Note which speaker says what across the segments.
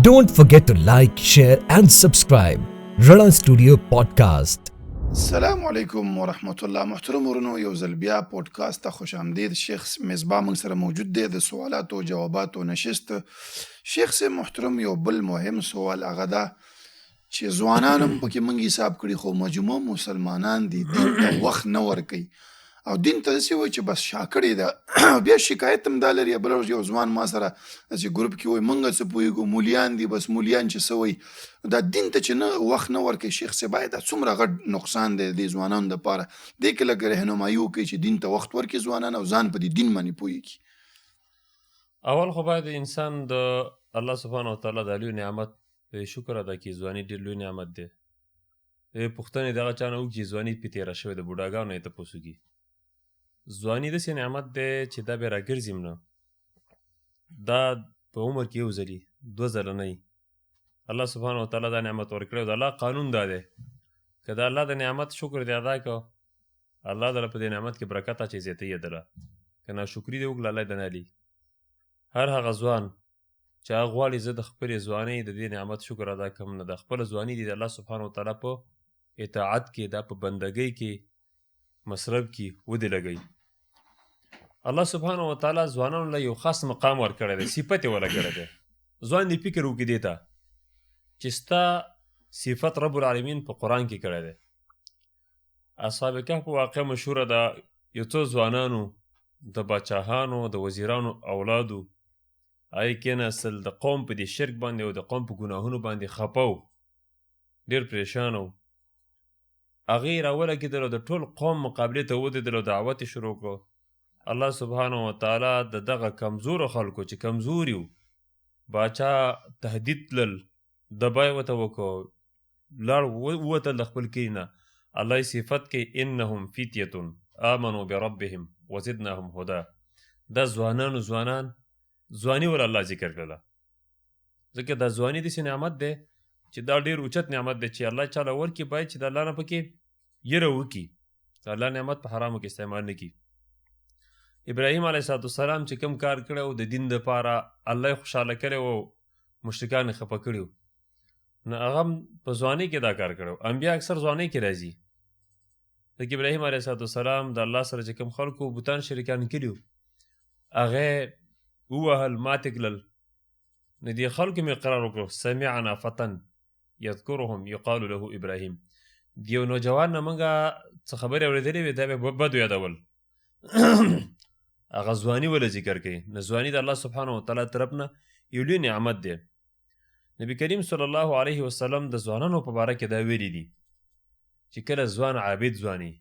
Speaker 1: Don't forget to like, share and subscribe. Rana Studio Podcast.
Speaker 2: السلام علیکم ورحمت الله. محترم ورونو، یو ځل بیا پودکاسټ ته خوش آمدید. شیخ مصباح موږ سره موجود دی د سوالاتو او جواباتو نشست. شیخ صاحب محترم، یو بل مهم سوال هغه ده چې ځوانان هم پکې موږ حساب کړي خو مجموع مسلمانان دي دین ته وخت نه ورکوي او دین ته داسې وایي چې بس شا کړې ده. بیا شکایت هم دا لري. بله ورځ یو ځوان ما سره داسې ګروپ کې وایي موږ څه پوهېږو، مولیان دي، بس مولیان چې څه وایي دا دین ته چې نه وخت نه ورکوي. شیخ صاحب دا څومره غټ نقصان دی د ځوانانو دپاره. دې کې لږ رهنمایي وکړي چې دین ته وخت ورکړي ځوانان او ځان په دې دین باندې پوهېږي.
Speaker 3: اول خو باید انسان د الله سبحانه وتعالی د لوی نعمت په شکر ادا کړي. ځواني ډېر لوی نعمت دی. پوښتنې دغه چا نه وکړي چې ځواني پې تېره شوې د بوډاګانو یې تپوس وکړي. ځواني داسې نعمت دی چې دا بیا راګرځي نه، دا په عمر کې یو ځلي 2 ځله نه وي. الله سبحانه وتعالی دا نعمت ورکړی او د الله قانون دا دی که د الله د نعمت شکر دې ادا کړه، الله دله په دې نعمت کې برکت اچوي، زیاتوي یې دله. که ناشکري دې وکړه، الله یې دنه لي. هر هغه ځوان چې هغه غواړي زه د خپلې ځوانۍ د دې نعمت شکر ادا کړم، نه د خپله ځواني دي د الله سبحانه وتعالی په اطاعت کې، دا په بندګۍ کې، مصرف کې ودې لګوي. الله سبحانه وتعالی ځوانانو له یو خاص مقام ورکړی دی، صفت یې وله کړی دی. ځوان دې فکر وکړي دې ته چې ستا صفت رب العالمین په قرآن کې کړی دی. اصحاب کهف واقعه مشهوره ده. یو څو ځوانانو د باچاهانو د وزیرانو اولادو هغې کېناستل، د قوم په دې شرک باندې او د قوم په ګناهونو باندې خفه وو، ډېر پریشان وو. هغې راولګېدل او د ټول قوم مقابلې ته ودرېدل او دعوت یې شروع کړو. الله سبحانه وتعالی د دغه کمزورو خلکو چې کمزوري وو، باچا تهدید تلل، دبا یې ورته وکړو، لاړ ووتل د خپل کلي نه. الله یې صفت کوي انهم فتیة آمنوا بربهم وزدناهم هدا. دا ځوانان ځواني ول الله ذکر کړله، ځکه دا ځواني داسې نعمت دی چې دا ډېر اوچت نعمت دی چې الله چاله ورکړي، باید چې د الله نه پکې یره وکړي، د الله نعمت په حرامو کې استعمال نه کړي. ابراهیم علیه السلام چې کوم کار کړی و د دین دپاره، الله یې خوشحاله کړی و، مشرکان یې خفه کړي و، نو هغه هم په ځوانۍ کې دا کار کړی و. انبیا اکثر ځوانۍ کې راځي. لکه ابراهیم علیه السلام د الله سره چې کوم خلکو بوتان شریکان کړي وو، هغې ووهل، ماتې کړل. نو دې خلکو مې اقرار وکړو سمعنا فتن یذکرهم یقال له ابراهیم. د یو نوجوان نه موږ څه خبرې اورېدلې وې، دا به بدو یادول. هغه ځواني وله ذکر کوي. نو ځواني د الله سبحانه وتعالی طرف نه یو لوی نعمت دی. نبی کریم صلی الله علیه وسلم د ځوانانو په باره کې دا ویلي دي چې کله ځوان عابد ځواني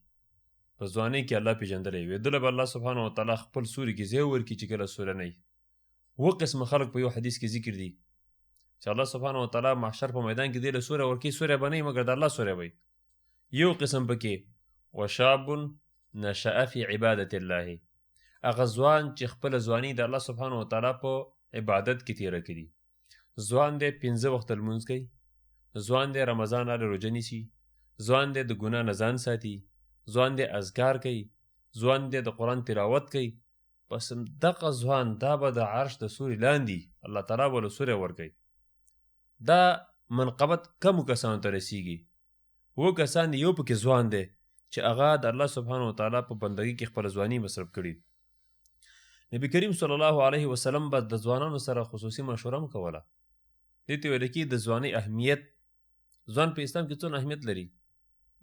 Speaker 3: په ځوانۍ کې الله پېژندلی وي، دله به الله سبحانه وتعالی خپل سوري کې ځای ورکړي چې کله سوره نه وي. 2 قسمه خلک په یو حدیث کې ذکر دي چې الله سبحانه وتعالی محشر په میدان کې دی له سوره ورکړي، سوره به نه وي مګر د الله سوره وي. یو قسم پکې وشاب نشأ فی عبادة الله، هغه ځوان چې خپله ځواني د الله سبحانه وتعالی په عبادت کې تېره کړي. ځوان دی 15 وخته لمونځ کوي، ځوان دی رمضان راله روژه نیسي، ځوان دی د ګناه نه ځان ساتي، ځوان دی اذکار کوي، ځوان دی د قرآن تلاوت کوي. پس دغه ځوان دا به د عرش د سوري لاندې الله تعالی به له سوری ورکوي. دا منقبت کمو کسانو ته رسیږي. 2 کسان دی، یو پکې ځوان دی چې هغه د الله سبحانه وتعالی په بندګۍ کې خپله ځواني مصرف کړي. نبی کریم صلی الله علیه وسلم به د ځوانانو سره خصوصي مشوره هم کوله. دې ته ویل کېږي د ځوانۍ اهمیت. ځوان په اسلام کې څونه اهمیت لري.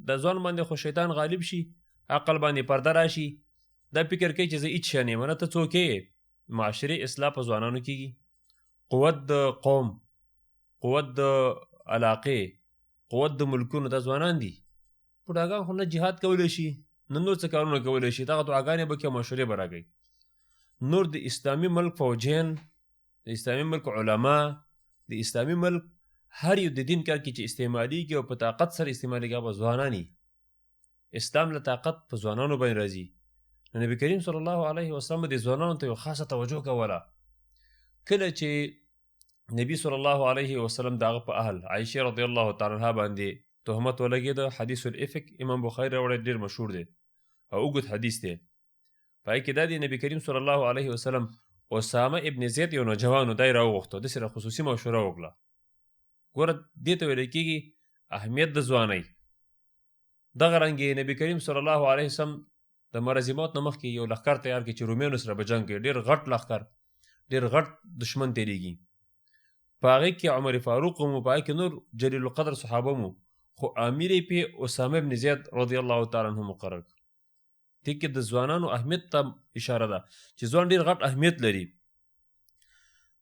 Speaker 3: د ځوان باندې خو شیطان غالب شي، عقل باندې پرده راشي، دا فکر کوي چې زه هېڅ شی نه یم، نه ته څوک یې. معاشرې اصلاح په ځوانانو کېږي. قوت د قوم، قوت د علاقې، قوت د ملکونو دا ځوانان دي. بوډاګان خو نه جهاد کولی شي، نه نور څه کارونه کولی شي، دغه دعاګانې به کوي او مشورې به راکوي. نور د اسلامي ملک فوجیان، د اسلامي ملک علما، د اسلامي ملک هر یو د دین کار کې چې استعمالیږي او په طاقت سره استعمالیږي هغه به ځوانان وي. اسلام له طاقت په ځوانانو باندې راځي. نو نبي کریم صلی الله علیه وسلم د ځوانانو ته یو خاصه توجه کوله. کله چې نبی صلی الله علیه وسلم د هغه په اهل عایشه رضی الله تعالی عنها باندې تهمت ولګېده، حدیث الافک امام بخاري راوړی، ډېر مشهور دی او اوږد حدیث دی. په هغې کې دا دی نبي کریم صلی الله علیه وسلم اسامه ابن زید یو نوجوان و، دی راوغوښته، داسې را خصوصي مشوره وکړه. ګوره دې ته ویل کېږي اهمیت د ځوانۍ. دغه رنګې نبي کریم صلی الله علیه وسلم د مرض موت نه مخکې یو لښکر تیار کړي چې رومیانو سره به جنګ کوي، ډېر غټ لښکر، ډېر غټ دشمن تېرېږي. په هغې کې عمر فاروق هم و، په هغې کې نور جلیل القدر صحابه هم و، خو امیر یې پې اسامه ابن زید رضی الله تعالی عنه مقرر کړ. دې کې د ځوانانو اهمیت ته اشاره ده چې ځوان ډېر غټ اهمیت لري.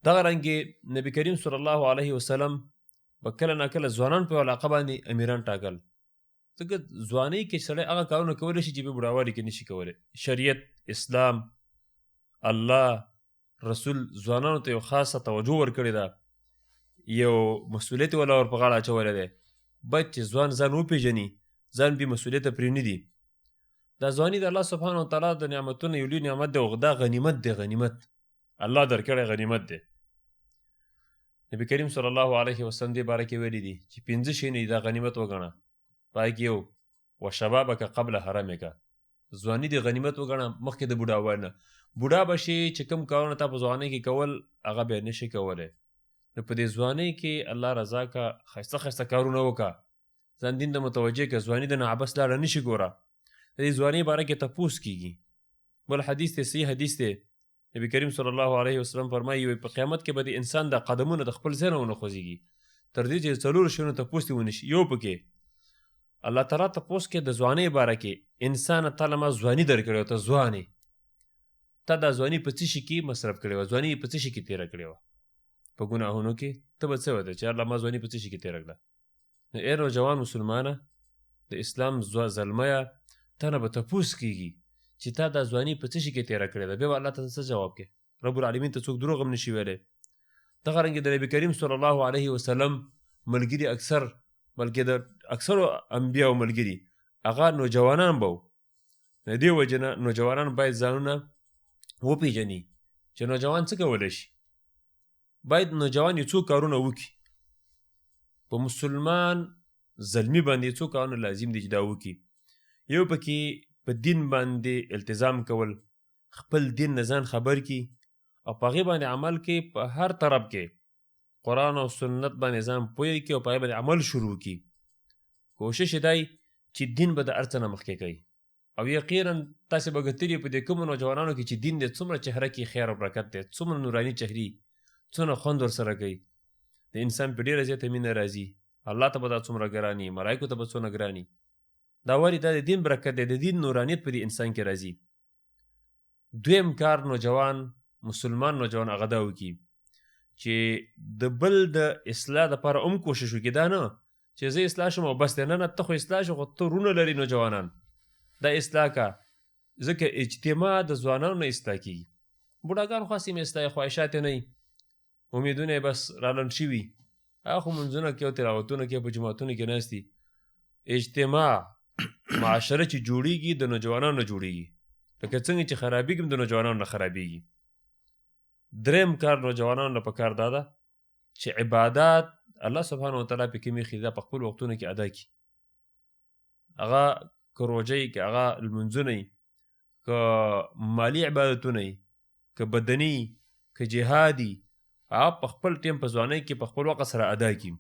Speaker 3: دغه رنګې نبي کریم صلی الله علیه وسلم په کله ناکله ځوانان په یو علاقه باندې امیران ټاکل، ځکه ځوانۍ کې سړی هغه کارونه کولی شي چې په بوډاوالي کې نشي کولی. شریعت، اسلام، الله، رسول ځوانانو ته یو خاصه توجه ورکړې ده، یو مسؤلیت یې ولا ور په غاړه اچولی دی. باید چې ځوان ځان وپېژني، ځان بې مسؤلیته پرېنږدي. دا ځواني د الله سبحانه وتعالی د نعمتونو یو لوی نعمت دی، او دا غنیمت دی، غنیمت الله درکړی غنیمت دی. نبي کریم صلی الله علیه وسلم دې باره کې ویلي دي چې 5 شیونه دا غنیمت وګڼه. په هغې کې یو وشبابک قبل حرمک، ځواني دې غنیمت وګڼه مخکې د بوډاوالي نه. بوډا به شي چې کوم کارونه تا په ځوانۍ کې کول هغه بیا نشي کولی. نو په دې ځوانۍ کې الله رضا کا، ښایسته ښایسته کارونه وکړه، ځان دین ته متوجه کړه. ځواني د نه عبث لاره نشي ګوره. د دې ځوانۍ باره کې تپوس کېږي. بل حدیث دی، صحیح حدیث دی، نبي کریم صلی الله علیه وسلم فرمایي په قیامت کې به د انسان د قدمونه د خپل ځای نه ونه خوځېږي تر دې چې 4 شیونو تپوس دې ونه شي. یو پکې الله تعالی تپوس کې د ځوانۍ باره کې، انسان تعالی ما ځواني درکړې وه، ته ځوانې، تا دا ځواني په څه شي کې مصرف کړې وه، ځواني په څه شي کې تېره کړې وه؟ په ګناهونو کې. ته به څه وته چې الله ما ځواني په څه شي کې تېره کړه؟ نو ای نوجوان مسلمانه، د اسلام زلمیه، تا نه به تپوس کېږي چې تا دا ځواني په څه شي کې تېره کړې ده. بیا به الله ته څه جواب کې؟ رب العالمین ته څوک دروغ هم نشي ویلی. دغه رنګې د نبي کریم صلی الله علیه وسلم ملګري اکثر، بلکې د اکثرو انبیاو ملګري هغه نوجوانان به وو. د دې وجې نه نوجوانان باید ځانونه وپېژني چې نوجوان څه کولی شي. باید نوجوان یو څو کارونه وکړي. په مسلمان زلمي باندې څو کارونه لازم دي چې دا وکړي. یو پکې په دین باندې التزام کول، خپل دین نه ځان خبر کړي او په هغې باندې عمل کوي. په هر طرف کې قرآن او سنت باندې ځان پوه کړي او په هغې باندې عمل شروع کړي. کوشش یې دی چې دین به د هر څه نه مخکې کوي. او یقینا تاسې به کتلي په دې کومو نوجوانانو کې چې دین دی څومره چهره کې خیر او برکت دی، څومره نوراني چهرې، څومره خوند ورسره کوي. د انسان په ډېره زیاته مینه راځي. الله ته به دا څومره ګراني، ملایکو ته به څونه ګراني. دا ولې دا د دین برکت دی، د دین نورانیت په دې انسان کې راځي. دویم کار نوجوان، مسلمان نوجوان هغه دا وکړي چې د بل د اصلاح دپاره هم کوشش وکړي. دا نه چې زه اصلاح شم او بس دی، نه، ته خو اصلاح شو، خو ته رونه لري نوجوانان، دا اصلاح که. ځکه اجتماع د ځوانانو نه اصلاح کېږي. بوډاګان خو هسې اصلاح خواهشات یې نه وي، امیدونه یې بس رالنډ شوي، هغه خو منځونه کوي او تلاوتونه کوي، په جوماتونو کې ناست دي. اجتماع معاشره چې جوړېږي د نوجوانانو نه جوړېږي، لکه څنګه چې خرابېږي هم د نوجوانانو نه خرابېږي. دریم کار نوجوانانو نه پکار دا ده چې عبادات الله سبحانه وتعالی پې کوم ایښي دا په خپل وختونو کې ادا کړي. هغه که روژه یي، که هغه لمونځونه یي، که مالي عبادتونه یي، که بدني، که جهاد یي، هغه په خپل ټیم په ځوانۍ کې په خپل وخت سره ادا کړي.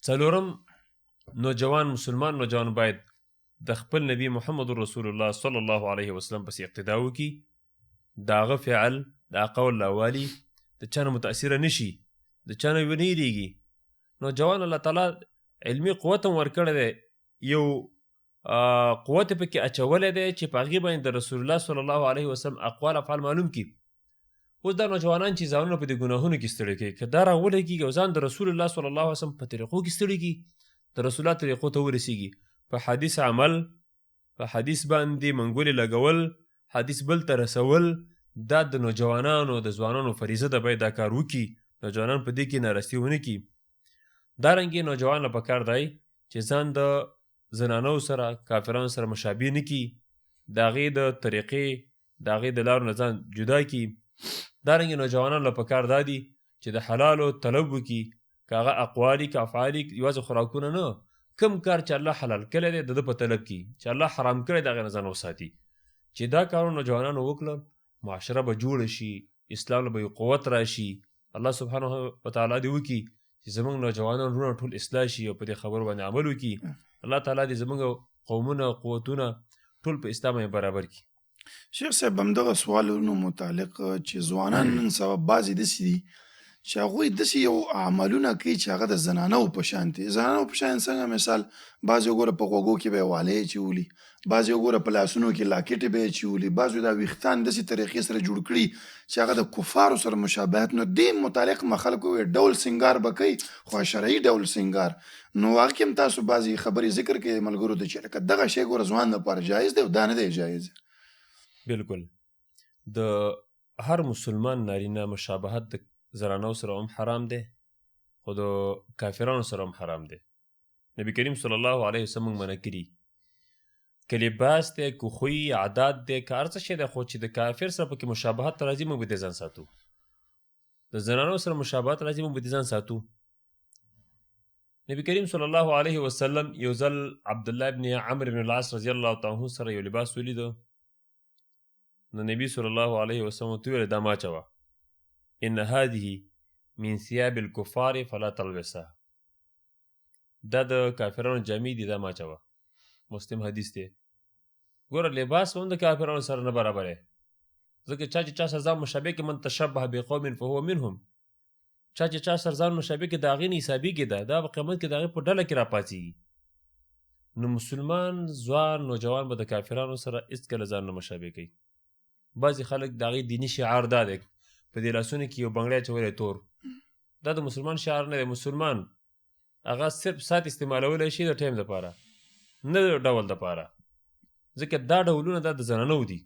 Speaker 3: څلورم، نوجوان مسلمان نوجوان باید د خپل نبی محمد رسول الله صلی الله علیه وسلم پسې اقتدا وکړي. د هغه فعل، د هغه قول لاوالي د چا نه متاثره نشي، د چا نه ونه یېرېږي. نوجوان الله تعالی علمي قوت هم ورکړی دی، یو قوت یې پکې اچولی دی چې په هغې باندې د رسول الله صلی الله علیه وسلم اقوال افعال معلوم کړي. اوس دا نوجوانان چې ځانونه په دې ګناهونو کې ستړي کوي، که دا راولګېږي او ځان د رسول الله صلی الله علیه وسلم په طریقو کې ستړي کړي، د رسول الله طریقو ته ورسېږي، په حدیث عمل، په حدیث باندې منګولې لګول، حدیث بل ته رسول، دا د نوجوانانو د ځوانانو فریضه ده، باید دا کار وکړي. نوجوانان په دې کې نارستي ونه کړي. دارنګې نوجوان له پکار دی چې ځان د زنانو سره، کافرانو سره مشابه نه کړي، د هغې د طریقې، د هغې د لارو نه ځان جدا کړي. دارنګې نوجوانانو له پکار دا دي چې د حلالو طلب وکړي، که هغه اقوالي که افعالي، یوازې خوراکونه نه، کوم کار چې الله حلال کړی دی د ده په طلب کې، چې الله حرام کړی د هغې نه ځان وساتي. چې دا کارونه نوجوانانو وکړل معاشره به جوړه شي، اسلام له به یو قوت راشي. الله سبحانه وتعالی دې وکړي چې زموږ نوجوانان وروڼه ټول اصلاح شي او په دې خبرو باندې عمل وکړي. الله تعالی دې زموږ قومونه قوتونه ټول په اسلام باندې برابر کړي.
Speaker 2: شیخ صاحب همدغه سوالونو متعلق چې ځوانان نن سبا بعضې داسې دي چې هغوی داسې یو عملونه کوي چې هغه د زنانو په شان دي. زنانو په شان څنګه؟ مثال بعضې وګوره په غوږو کې به یې والۍ اچولي، بعضې وګوره په لاسونو کې لاکټې به یې اچولي، بعضې دا ویښتان داسې طریقې سره جوړ کړي چې هغه د کفارو سره مشابهت. نو دې متعلق ما خلکو وویل ډول سینګار به کوي، خو شرعي ډول سینګار. نو هغه کې هم تاسو بعضې خبرې ذکر کوي ملګرو ته چې لکه دغه شی ګوره ځوان لپاره جایز دی او دا نه دی جایز.
Speaker 3: بالکل د هر مسلمان نارینه مشابهت د زنانو سره هم حرام دی، خو د کافرانو سره هم حرام دی. نبی کریم صلی الله علیه وسلم منع کړي که لباس دی، که خوی عادات دی، که هر څه شی دی، خو چې د کافر سره پکې مشابهت راځي موږ به دې ځان ساتو. د زنانو سره مشابهت راځي موږ به دې ځان ساتو. نبی کریم صلی الله علیه وسلم یو ځل عبدالله ابن عمرو بن العاص رضی الله تعالی عنه سره یو لباس ولیدو. نو نبی صلی الله علیه وسلم ورته وویل دا مه اچوه، ان هذه من ثياب الكفار فلا تلبسها. دا د کافرانو جامې دي، دا مه اچوه. مسلم حدیث دی. ګوره لباس هم د کافرانو سره نه برابر دی، ځکه چا چې چا سره ځان مشابه کړي من تشبه بقوم فهو منهم. چا چې چا سره ځان مشابه کړي د هغې نه حسابېږي ده، دا په قیامت کې د هغې په ډله کې راپاڅېږي. نو مسلمان ځوان نوجوان به د کافرانو سره هېڅکله ځان نه مشابه کوي. بعضې خلک د هغې دیني شعار دا دی په دې لاسونو کې یو بنګړی اچولی تور، دا د مسلمان شعار نه دی. مسلمان هغه صرف ساعت استعمالولی شي د ټایم دپاره، نه د ډول دپاره، ځکه دا ډولونه دا د زنانو دي.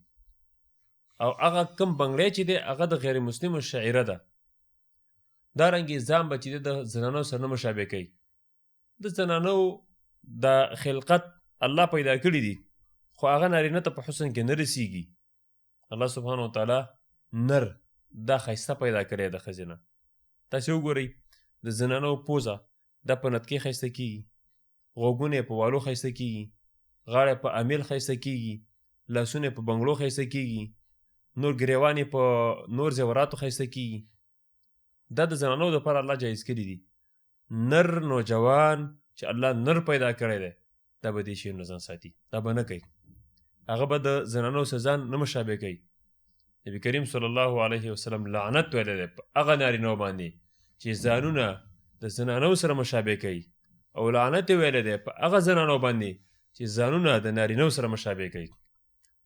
Speaker 3: او هغه کم بنګړی چې دی هغه د غیر مسلمو شاعره ده. دارنګې ځان به چې دی د زنانو سره نه مشابه کوي. د زنانو د خلقت الله پیدا کړي دي، خو هغه نارینه ته په حسن کې نه رسیږي. الله سبحانه وتعالی نر دا ښایسته پیدا کړی د ښځې نه. تاسې وګورئ د زنانو پوزه دا په نتکۍ ښایسته کېږي، غوږونه یې په والو ښایسته کېږي، غاړه یې په امیل ښایسته کېږي، لاسونه یې په بنګړو ښایسته کېږي، نور ګریوان یې په نور زیوراتو ښایسته کېږي. دا د زنانو دپاره الله جایز کړي دي. نر نوجوان چې الله نر پیدا کړی دی دا به دې شی نه ځان ساتي، دا به نه کوي. هغه به د زنانو سره ځان نه مشابه کوي. نبی کریم صلی الله علیه وسلم لعنت ویلی دی په هغه نارینو باندې چې ځانونه د زنانو سره مشابه کوي، او لعنت یې ویلی دی په هغه زنانو باندې چې ځانونه د نارینو سره مشابه کوي.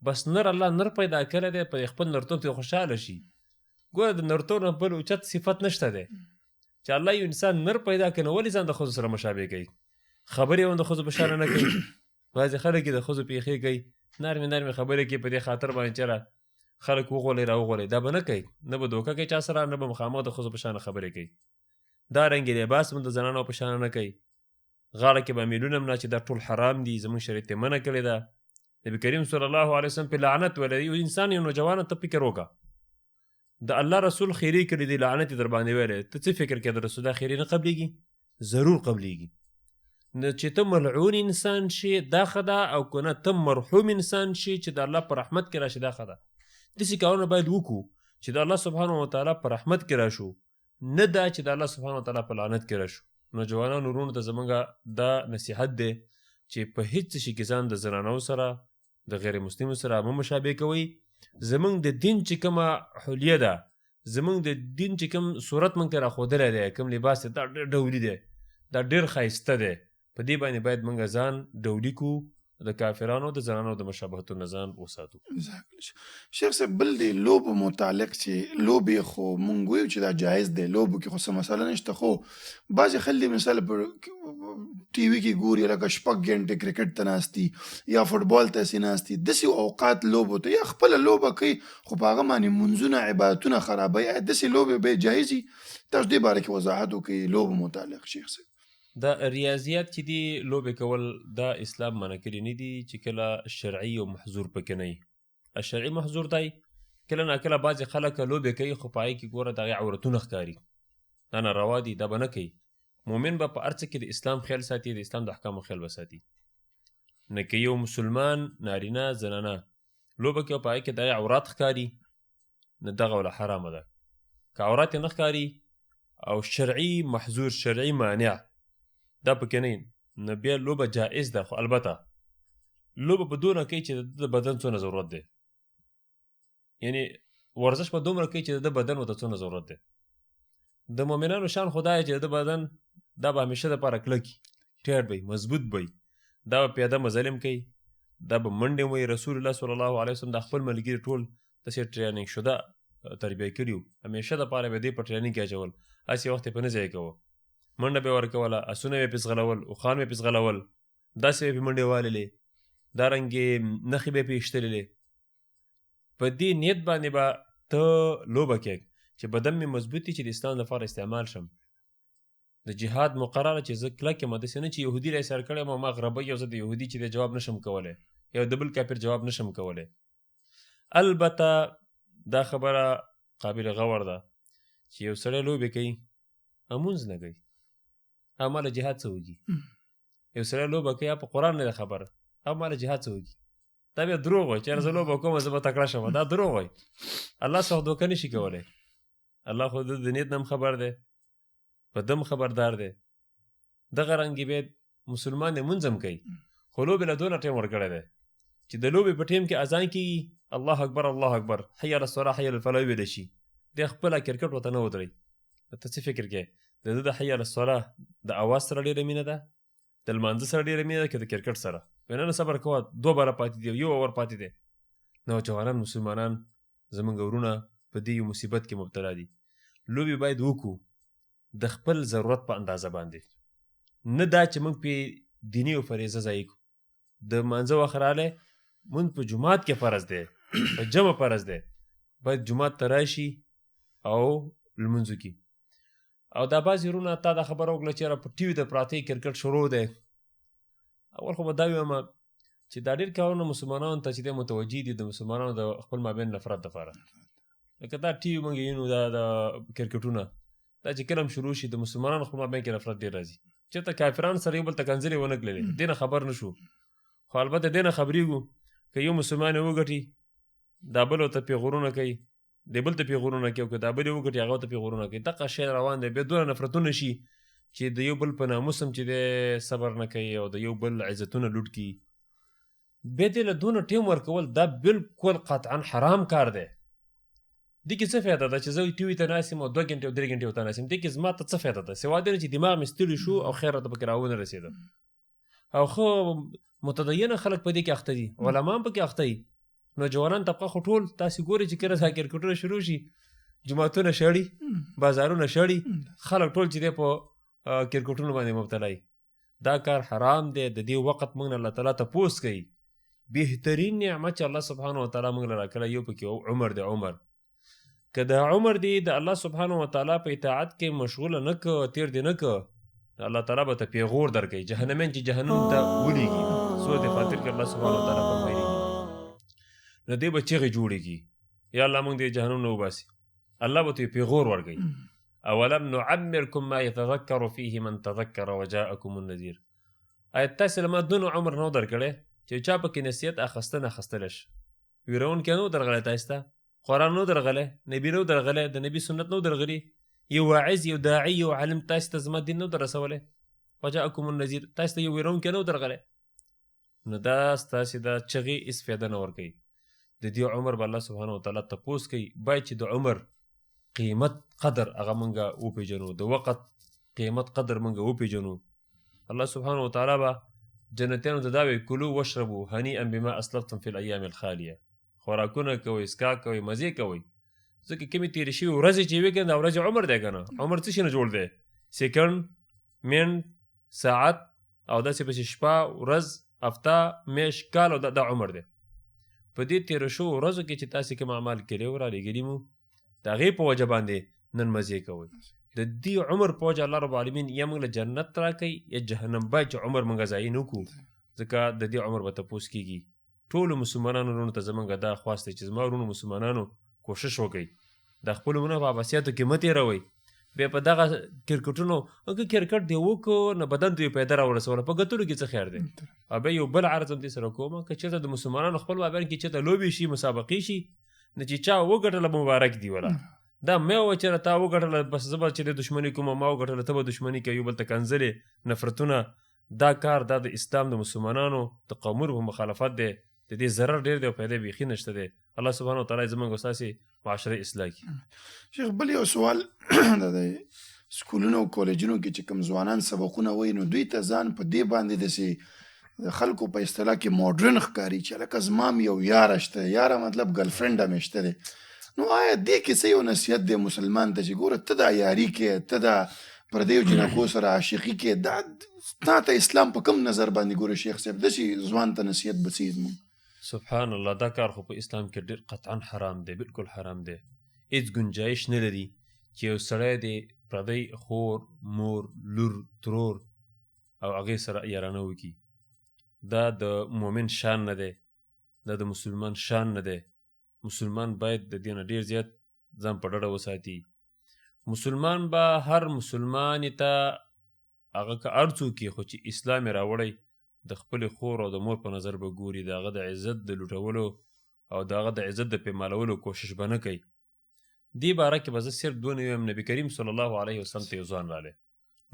Speaker 3: بس نر الله نر پیدا کړی دی، په خپل نرتوب ته خوشحاله شي. ګوره د نرتوب نه بل اوچت صفت نشته دی چې الله یو انسان نر پیدا کړي، نو ولې ځان د ښځو سره مشابه کوي؟ خبرې هم د ښځو په شان نه کوي. بعضې خلک یې د ښځو پېښې کوي، نرمې نرمې خبرې کوي په دې خاطر باندې چېرې خلک وغولئ راوغولئ. دا به نه کوي، نه به دوکه کوي چا سره، نه به مخامخ د ښځو په شانه خبرې کوي. دارنګې لباس هم د زنانو په شانه نه کوي. غاړه کې به میلونه هم نه، چې دا ټول حرام دي، زموږ شریعت یې منع کړې ده. نبی کریم صلی الله علیه وسلم په لعنت ویلی. یو انسان یو نوجوانه ته فکر وکړه، د الله رسول خیرې کړي دي، لعنت یې در باندې ویلی، ته څه فکر کوې د رسول الله خیرې نه قبلېږي؟ ضرور قبلېږي. نو چې ته ملعون انسان شي دا ښه ده، او که نه ته مرحوم انسان شي چې د الله په رحمت کې راشي دا ښه ده. داسې کارونه باید وکړو چې د الله سبحانه وتعالی په رحمت کې راشو، نه دا چې د الله سبحانه وتعالی په لعنت کې راشو. نوجوانانو وروڼو ته زموږ دا نصیحت دی چې په هېڅ شي کې ځان د زنانو سره د غیر مسلمو سره مه مشابه کوئ. زموږ د دین چې کومه حلیه ده، زموږ د دین چې کوم صورت موږ ته راښودلی دی، کوم لباس دی، دا ډېر ډولي دی، دا ډېر ښایسته دی. په دې باندې باید موږ ځان ډولي کړو، د کافرانو د زنانو د مشابهتونو نه ځان وساتو.
Speaker 2: شیخ صاحب بل د لوبو متعلق چې لوبې خو مونږ ویو چې دا جایز دی، لوبو کې خو څه مسله نشته، خو بعضې خلک مثال پر ټي وي کې ګوري لکه شپږ ګنټې کرکټ ته ناست دي یا فټبال ته هسې ناست دي، داسې اوقات لوبو ته یا خپله لوبه کوي خو په هغه باندې منځونه عبادتونه خرابوي. داسې لوبې به جایز وي؟ تاسو دې باره کې وضاحت وکړئ لوبو متعلق شیخ صاحب.
Speaker 3: دا ریاضیات چې دي لوبې کول دا اسلام منع کړي نه دي چې کله شرعي او محظور پکې نه وي. شرعي محظور دی کله ناکله بعضې خلک لوبې کوي خو په هغې کې ګوره د هغې عورتونه ښکاري، دا ناروا دي، دا به نه کوي. مؤمن به په هر څه کې د اسلام خیال ساتي، د اسلام د احکامو خیال به ساتي. نه که یو مسلمان نارینه زنانه لوبه کې او په هغې کې د عورات ښکاري نو دغه وله حرامه ده. که عورات یې نه ښکاري او شرعي محظور شرعي مانع دا پکې نه نو بیا لوبه جائز ده. خو البته لوبه په دونه کوي چې د بدن څونه ضرورت دی، یعنی ورزش په دومره کوي چې د بدن ورته څونه ضرورت دی. د مؤمنانو شان خو دا چې د بدن دا به همیشه دپاره کلکي ټیټ به مضبوط به دا به پیاده مظلم کوي، دا به منډې وایي. رسول الله صلی الله علیه وسلم د خپل ملګري ټول داسې ټریننګ شده تربیه کړي وو، همیشه دپاره به دې په ټریننګ کې اچول، هسې وخت یې په نه ځای کوه. منډه به یې ورکوله، اسونه به یې پې ځغلول، اوښان به یې پې ځغلول، داسې به یې پې منډې واللې، دارنګې نښې به یې پې ایښتللې. په دې نیت باندې به ته لوبه کوې چې بدن مې مضبوط دي چې د اسلام لپاره استعمال شم. د جهاد مقرره چې زه کلک یم، داسې نه چې یهودي را ایسار کړی یم او ما غربی او زه د یهودي چې دی جواب نشم کولی یا د بل کافر جواب نشم کولی. البته دا خبره قابل غور ده چې یو سړی لوبې کوي امونځ نه کوي او ماله جهاد څه وکړي. یو سړی لوبه کوي په قرآن نه ده خبره او ماله جهاد څه وکړي. دا بیا دروغ وایي چې زه لوبه کوم زه به تکړه شم. دا دروغ وایي. الله څخه دوکه نشي کولی. الله خو د نیت نه خبر دی، په دم خبردار دی. دغه رنګې بیا مسلمان یې مونځ هم کوي خو لوبې له دونه ټیم ورکړی دی چې د لوبې په ټیم کې اذان کېږي الله اکبر الله اکبر حي علی الصلاة حي علی الفلاح ویلی شي، دی خپله کرکټ ورته نه ودرئ. ته څه فکر کوې د ده د حي علی الصلاة د اواز سره ډېره مینه ده، د لمانځه سره ډېره مینه ده که د کرکټ سره؟ نه صبر کوه، 2 باره پاتې دي، 1 اوور پاتې دی. نوجوانان مسلمانان زموږ ورونه په دې یو مصیبت کې مبتلا دي. لوبې باید وکړو د خپل ضرورت په اندازه باندې، نه دا چې موږ پې دیني او فریضه ځایي کړو. د مانځه وخت راغلی مونځ په جومات کې فرض دی، په جمع فرض دی، باید جومات ته راشي او لمونځ وکړي. او دا بعضې وروڼه تا دا خبره وکړه چې یاره په ټي وي ته پراته کرکټ شروع دی. اول خو به دا ویمه چې دا ډېر کارونه مسلمانانو ته چې دی متوجه دي د مسلمانانو د خپل مابین نفرت دپاره. لکه دا ټي وي موږ وینو دا د کرکټونه دا چې کله هم شروع شي د مسلمانانو خپل مابین کې نفرت ډېر راځي. چېرته کافران سره یو بل ته کنځلې ونه کړلې دې نه خبر نه شو، خو البته دې نه خبرېږو که یو مسلمان یې وګټي دا بل ورته پیغورونه کوي، د بل ته پیغورونه کوي، او که دا بل یې وګټي هغه ته پیغورونه کوي. دغه شی روان دی. بیا دونه نفرتونه شي چې د یو بل په ناموس هم چې دی صبر نه کوي او د یو بل عزتونه لوټ کړي. بیا دې له دونه ټیم ورکول دا بالکل قطعا حرام کار دی. دې کې څه فایده ده چې زه ټي وي ته ناست یم او 2 ګنټې او 3 ګنټې ورته ناست یم؟ دې کې زما ته څه فایده ده سوا دې نه چې دماغ مې ستړي شو او خیر راته پکې راونه رسېده. او ښه متدینه خلک په دې کې اخته دي، علما هم پکې اخته دي، نوجوانان طبقه خو ټول تاسې ګورئ چې کله دا کرکټونه شروع شي جوماتونه شړي، بازارونه شړي، خلک ټول چې دی په کرکټونو باندې مبتلا وي. دا کار حرام دی. د دې وخت موږ نه الله تعالی تپوس کوي. بهترین نعمت چې الله سبحانه وتعالی موږ له راکړی یو پکې عمر دی. عمر که د عمر دی د الله سبحانه وتعالی په اطاعت کې مشغوله نه که تیر دی نه که الله تعالی به ته پیغور درکوي. جهنمین چې جهنم ته ولیږي سورت فاتر کې الله سبحانه وتعالی فرمایي نو دې به چغې جوړېږي یا الله موږ دې جهنم نه وباسي. الله به ته پیغور ورکوي. اولم نعمرکم ما یتذکر فیه من تذکر وجاءکم النذیر. آیا تاسې له ما دونه عمر نه درکړی چې چا پکې نصیحت اخیسته نه اخیستلی شي؟ ویرونکی نه و درغلی تاسې ته؟ قرآن نو درغلی؟ نبي نو درغلی؟ د نبي سنت نو درغلي؟ یو واعظ یو داعي یو عالم تاسې ته زما دین نو در رسولی؟ وجاءکم النذیر تاسې ته یو ویرونکی نه و درغلی؟ نو دا ستاسې دا چغې هېڅ فایده نه ورکوي. د دې عمر به الله سبحانه وتعالی تپوس کوي. باید چې د عمر قیمت قدر هغه موږ وپېژنو، د وخت قیمت قدر موږ وپېژنو. الله سبحانه وتعالی به جنتیانو ته دا وایي کلو واشربو هنیئا بما اسلفتم فی الایام الخالیه. خوراکونه کوئ، اسکا کوئ، مزې کوئ، ځکه کومې تېرې شوي ورځې چې وي که دا ورځې عمر دی که نه؟ عمر څه شي نه جوړ دی؟ سیکنډ، منټ، ساعت او داسې پسې شپه، ورځ، هفته، میاشت، کال او دا عمر دی. په دې تېرو شوو ورځو کې چې تاسې کوم اعمال کړي وو رالیږلي مو د هغې په وجه باندې نن مزې کوئ. د دې عمر په وجه الله رب العالمین یا موږ له جنت راکوي یا جهنم. باید چې عمر موږ ضایع نه کړو، ځکه د دې عمر به تپوس کېږي. ټولو مسلمانانو وروڼو ته زموږ دا خواست دی چې زما وروڼو مسلمانانو کوشش وکړئ د خپلو وروڼو په عباسیاتو کې مه تېروئ. بیا په دغه کرکټونو که کرکټ دی وکړو نو بدن ته یې پیدا راورسوله په ګټلو کې څه خیر دی. او بیا یو بل عرض هم دې سره کوم که چېرته د مسلمانانو خپل مابین کې چېرته لوبې شي مسابقې شي نو چې چا وګټله مبارک دی وله دا مې وه چېرې تا وګټله بس زه به چې د دښمني کوم ما وګټله ته به دښمني کوي یو بل ته کنځلې نفرتونه دا کار دا د اسلام د مسلمانانو د قومونو په مخالفت دی د دې ضرر ډېر دی او پیدا بیخي نشته دی. الله سبحانه وتعالی زموږ او ستاسې معاشره اصلاح کړي.
Speaker 2: شیخ بل یو سوال د سکولونو او کالجونو کې چې کوم ځوانان سبقونه وایي نو دوی ته ځان په دې باندې داسې د خلکو په اصطلاح کې ماډرن ښکاري چې لکه زما هم یو یاره شته یاره مطلب ګرلفرنډ هم یې شته دی نو آیا دې کې څه یو نصیحت دی مسلمان ته چې ګوره ته دا یاري کې ته دا پردیو جنکو سره عاشقي کې دا تا ته اسلام په کوم نظر باندې ګوره شیخ صاحب داسې ځوان ته نصیحت به څه زموږ
Speaker 3: سبحان الله دا کار خو په اسلام کې ډېر قطعا حرام دی بالکل حرام دی. هېڅ ګنجایش نه لري چې یو سړی دی پردی خور مور لور ترور او هغې سره یارانه وکړي. دا د مؤمن شان نه دی دا د مسلمان شان نه دی. مسلمان باید د دې نه ډېر زیات ځان په ډډه وساتي. مسلمان به هر مسلمان ته هغه که هر څوک یې خو چې اسلام یې راوړی د خپلې خور او د مور په نظر به ګوري د هغه د عزت د لوټولو او د هغه د عزت د پیمالولو کوشش به نه کوي. دې باره کې به زه صرف دونه ویم نبي کریم صلی الله علیه وسلم ته یو ځوان رالی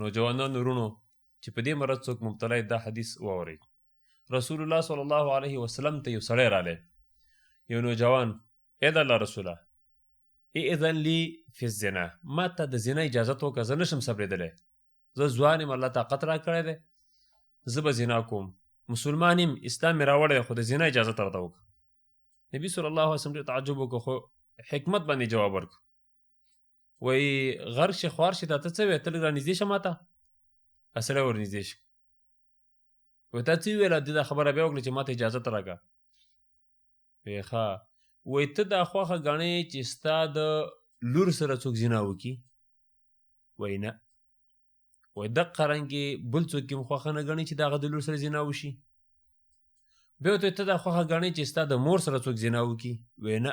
Speaker 3: نوجوانانو وروڼو چې په دې مرض څوک مبتلا دا حدیث واورئ. رسول الله صلی الله علیه وسلم ته یو سړی رالی یو نوجوان ای د الله رسوله اذن لی فی الزنا ما ته د زنا اجازت وکړه زه نشم صبرېدلی زه ځوان یم الله طاقت را کړی دی زه به زنا کوم مسلمان یم اسلام مې راوړی خو د زنا اجازت راته وکړه. نبي صلی الله علیه وسلم ډېر تعجب وکړه خو حکمت باندې جواب ورکړ وایي غر شي خوار شي دا ته څه وایې ته لږ رانږدې شه ما ته سړی ورنږدې شه وایي تا څه وویله دې دا خبره بیا وکړه چې ما ته اجازت راکړه وایي ښه وایي ته دا خوښه ګڼې چې ستا د لور سره څوک زنا وکړي وایي نه وایي دقه رنګې بل څوک هم خوښه نه ګڼي چې د هغه د لور سره زنا وشي. بیا ورته ته دا خوښه ګڼې چې ستا د مور سره څوک زنا وکړي وایي نه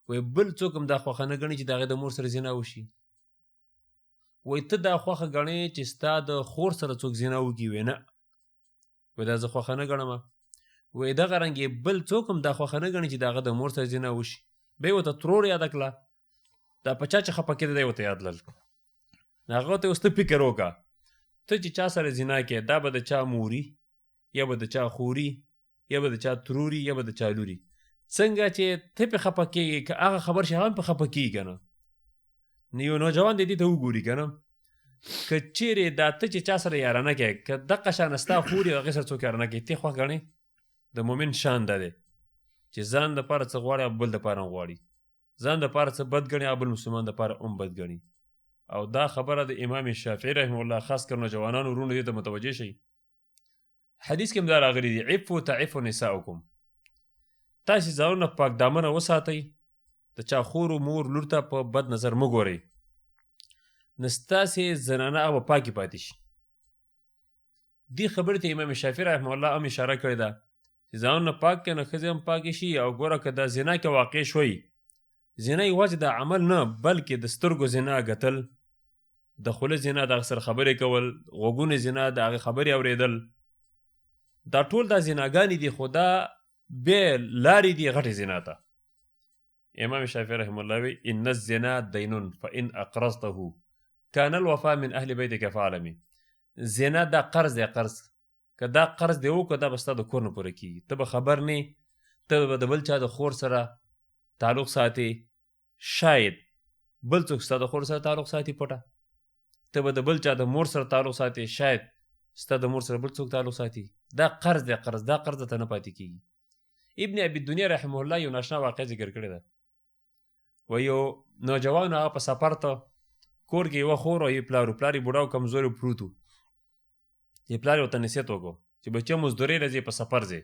Speaker 3: وایي بل څوک هم دا خوښه نه ګڼي چې د هغې د مور سره زنا وشي. وایي ته دا خوښه ګڼې چې ستا د خور سره څوک زنا وکړي وایي نه وایي دا زه خوښه نه ګڼم. وایي دغه رنګې بل څوک هم دا خوښه نه ګڼي چې د هغه د مور سره زنا وشي. بیا یې ورته ترور یاده کړه دا په چا چې خفه کېده دی ورته یاد لرل هغه ته اوس ته فکر وکړه ته چې چا سره زنا کې دا به د چا موري یا به د چا خوري یا به د چا تروري یا به د چا لوري څنګه چې ته پې خفه کېږې که هغه خبر شي هغه هم پې خفه کېږي که نه نو یو نوجوان دی دې ته وګوري که نه که چیرې دا ته چې چا سره یارانه کوې که دقه شانه ستا خور یا هغې سره څوک یارانه کوي ته خوښ ګڼې د مؤمن شان دا دی چې ځان دپاره څه غواړي او بل دپاره هم غواړي ځان دپاره څه بد ګڼي او بل مسلمان دپاره هم بد ګڼي. او دا خبره د امام شافعي رحمه الله خاص کر نوجوانانو وروڼو دې ته متوجه شي. حدیث کې هم دا راغلی دی عفو تعفو نساؤکم تاسې ځانونه پاک دامنه وساتئ د چا خور و مور لور ته په بد نظر مه ګورئ نو ستاسې زنانه هغه به پاکې پاتې شي. دې خبرې ته امام شافعي رحمه الله هم اشاره کړې ده چې ځانونه پاک کړئ نو ښځې هم پاکې شي او ګوره که دا زنا کې واقع شوی زنا یوازې د عمل نه بلکې د سترګو زنا ګتل د خوله زنا د هغه سره خبرې کول غوږونه زنا د هغې خبرې اورېدل دا ټول دا زناګانې دي خو دا بې لارې دي غټې زنا ته. امام شافعي رحمه الله وی ان الزنا دینون فان اقرضته کان الوفا من اهل بیتک فاعلمي زنا دا قرض دی قرض که دا قرض دی وکړه دا به ستا د کور نه پوره کېږي ته به خبر نه ته به د بل چا د خور سره تعلق ساتي شاید بل څوک ستا د خور سره تعلق ساتي پټه ته به د بل چا د مور سره تعلق ساتي شاید ستا د مور سره بل څوک تعلق ساتي دا قرض دی قرض دا قرض ته نه پاتې کېږي. ابن ابي الدنيا رحمه الله یو ناشنا واقع ذکر کړې ده و یو نوجوان هغه په سفر ته کور کې یوه خور او یې پلار و پلار یې بوډا او کمزوری پروت و یې پلار یې ورته نصیحت وکړو چې بچیه مزدورۍ له ځې په سفر ځې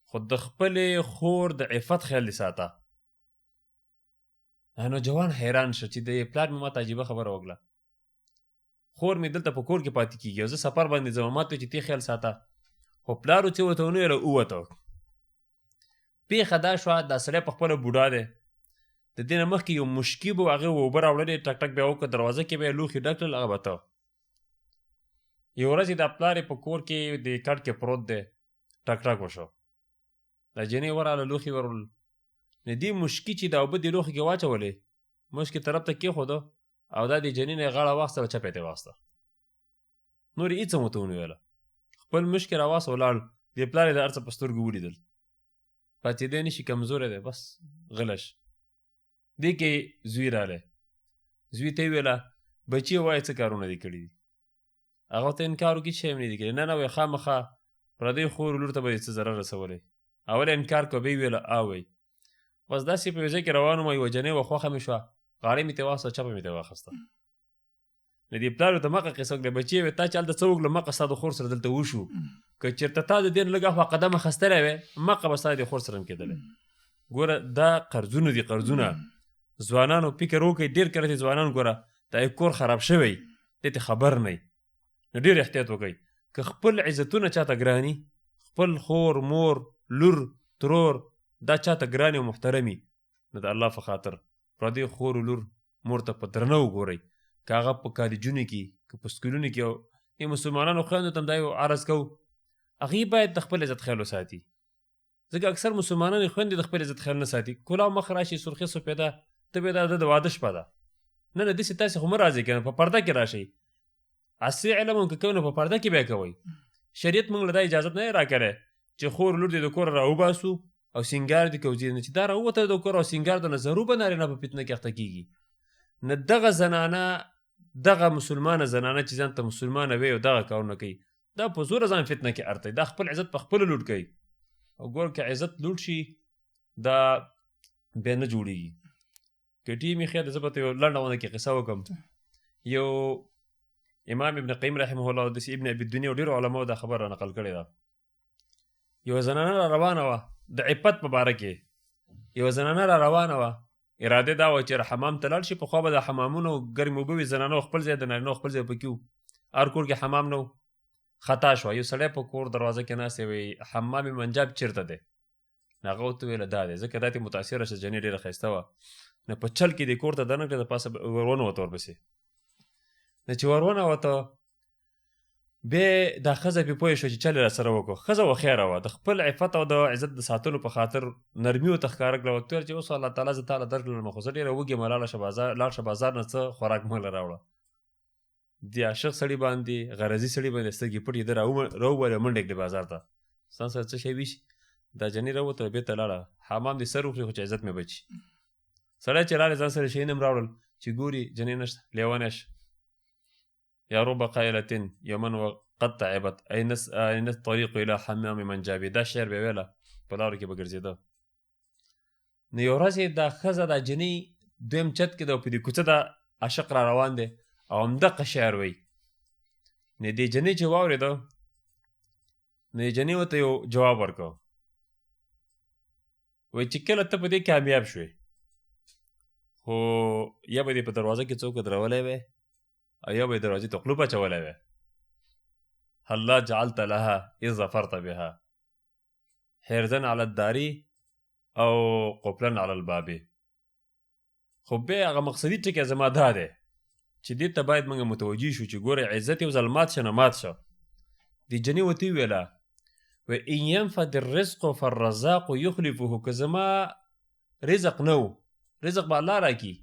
Speaker 3: خو د خپلې خور د عفت خیال دې ساته. نوجوان حیران شه چې د پلار مې ماته عجیبه خبره وکړه خور مې دلته په کور کې پاتې کېږي او زه سفر باندې ځم ما ته چې تی خیال ساته خو پلار و چې ورته ونه ویله ووته. پېښه دا شوه دا سړی په خپله بوډا دی د دې نه مخکې یو مشکي به هغې اوبه راوړلې ټک ټک بیا وکړه دروازه کې به یې لوښي ډک کړل هغه به ته یو ورځ د پلار په کور کې د کټ کې پروت دی ټک ټک وشو دا جنې ورغله لوښي ورول نو دې مشکي چې دا اوبه دې لوښي کې واچولې مشکې طرف ته کېښوده او دا د جنې نه یې غاړه واخیستله چپې ته یې واخیسته نور یې هېڅ هم ورته ونه ویله خپل مشکې راواخیسته ولاړ دې پلار یې د هر څه په سترګو ولیدل پاڅېدی نه شي کمزوری دی بس غلی شه دې کې زوی رالی زوی ته یې ویله بچي وایه څه کارونه دې کړي دي هغه ورته انکار وکړي چې شی هم نه دي کړي نه وایي خامخا پردۍ خور لور ته به یې څه ضرر رسولی اول انکار کوه به یې ویله وایي بس داسې په یو ځای کې روان وم یوه جنۍ وه خوښه مې شوه غاړې مې ترې واخیسته چپه مې ترې واخیسته نو دې پلار ورته مقه قصه وکړه بچي وایي تا چې هلته څه وکړه مقه ستا د خور سره دلته وشو که چېرته تا د دې نه لږ اخوا قدم اخیستلی وی مقه به ستا د خور سره هم کېدلی ګوره دا قرضونه دي قرضونه ځوانانو فکر وکړئ ډېر کله چې ځوانان ګوره دا یې کور خراب شوی دې ته خبر نه نو ډېر احتیاط وکړئ که خپل عزتونه چاته ګراني خپل خور مور لور ترور دا چاته ګراني او محترمي نو د الله په خاطر پردې خور لور مور ته په درنه وګورئ که هغه په کالجونو کې که په سکولونو کې او مسلمانانو خویندو ته هم دا یو عرض کوو هغې باید د خپل عزت خیال وساتي ځکه اکثر مسلمانان خویندې د خپل عزت خیال نه ساتي کلاو مخ راشي سرخي سپېده ته به دا د واده شپه ده نه نه داسې تاسې خو مه راځئ که نه په پرده کې راشئ عصري علم هم که کوئ نو په پرده کې بیا کوئ شریعت موږ له دا اجازت نه دی راکړی چې خور لور دې د کوره راوباسو او سینګار دې کوځي نه چې دا راووته د کور او سینګار د نه ضرور به نارینه په فتنه کې اخته کېږي نه دغه زنانه دغه مسلمانه زنانه چې ځان ته مسلمانه وي او دغه کارونه کوي دا په زوره ځان فتنه کې اړتئ دا خپل عزت په خپله لوټ کوي او ګوره که عزت لوټ شي دا بیا نه جوړېږي که ټیم یې خیر زه به ته یو لنډه غونډه کې قصه وکړم یو امام ابن قیم رحمه الله داسې ابن ابي الدنیا او ډېرو علماو دا خبر را نقل کړې ده یوه زنانه را روانه وه د عفت په باره کې یوه زنانه را روانه وه اراده دا وه چې حمام ته لاړ شي پخوا به د حمامونو ګرمې اوبه وي زنانو خپل ځای د نارینهو خپل ځای پکې و هر کور کې حمام نه و خطا شوه یو سړی په کور دروازه کې ناست وی حمام منجاب چېرته دی هغه ورته ویله دا دی ځکه دا ترې متاثره شه جنې ډېره ښایسته وه نو په چل کې دې کور ته دننه کړه د پاسه ورونوته ورپسې نو چې ورونوته بیا دا ښځه پرې پوه شوه چې چل یې راسره وکړو ښځه وخیره وه د خپل عفت او د عزت د ساتلو په خاطر نرمي ورته ښکاره کړه ورته ویل چې اوس الله تعالی زه تاله درکړلم خو زه ډېره وږې یم لاړ شه بازار نه څه خوراک مله راوړه د عاشق سړي باندې غرضي سړي باندې سترګې پټې ده راووالې منډې کړې بازار ته ځان سره څه شی ویشي دا جنې راووته بېرته لاړه حمام دې سر وخوري خو چې عزت مې بچي سړی چې راغلی ځان سره شیان هم راوړل چې ګوري جنې نشته لیونی شه یا رب قایلة یوما وقد تعبت این الطریق الی حمام منجابي دا شعر به ویله په لارو کې به ګرځېده نو یو ورځ دا ښځه دا جنۍ دویم چت کې ده او په دې کوڅه دا عاشق را روان دی او همدغه شعر وی نو دې جنۍ چې واورېده نو دې جنۍ ورته یو جواب ورکړ وایي چې کله ته په دې کامیاب شوې خو یا به دې په دروازه کې څوک درولی وی او یا به یې دروازې ته قلوپ اچولی وی هلا جعلت لها اذ ظفرت بها حرزا على الدار او قفلا على الباب خو بیا هغه مقصدي ټکی زما دا دی چې دې ته باید موږ متوجه شو چې ګوره عزت یو ځل مات شه نه مات شه دې جنې ورته وویله و ان ينفد الرزق فالرزاق يخلفه که زما رزق نه و رزق به الله راکړي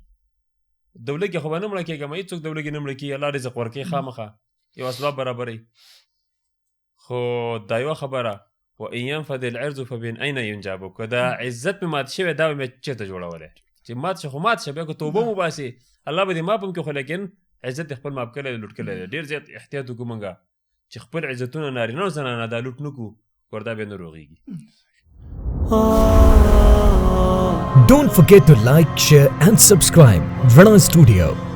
Speaker 3: دولت کې خو به نه مړه کېږم هېڅوک دولت کې نه مړه کېږي الله رزق ورکوي خامخا یو اسباب برابروي خو دا یوه خبره و ان ينفد العرض فبين اين ينجاب که دا عزت مې مات شوی دا به مې چېرته جوړولی چې مات شه خو مات شه بیا که توبه مو باسي الله به دې ماپ هم کړي خو لیکن عزت خپل ماپ کړی دی لوټ کړی دی ډېر زیات احتیاط وکړو موږ چې خپل عزتونه نارینه او زنانه دا لوټ نه کړو وردا بیا نه روغېږي
Speaker 1: Don't forget to like, share and subscribe Rana Studio.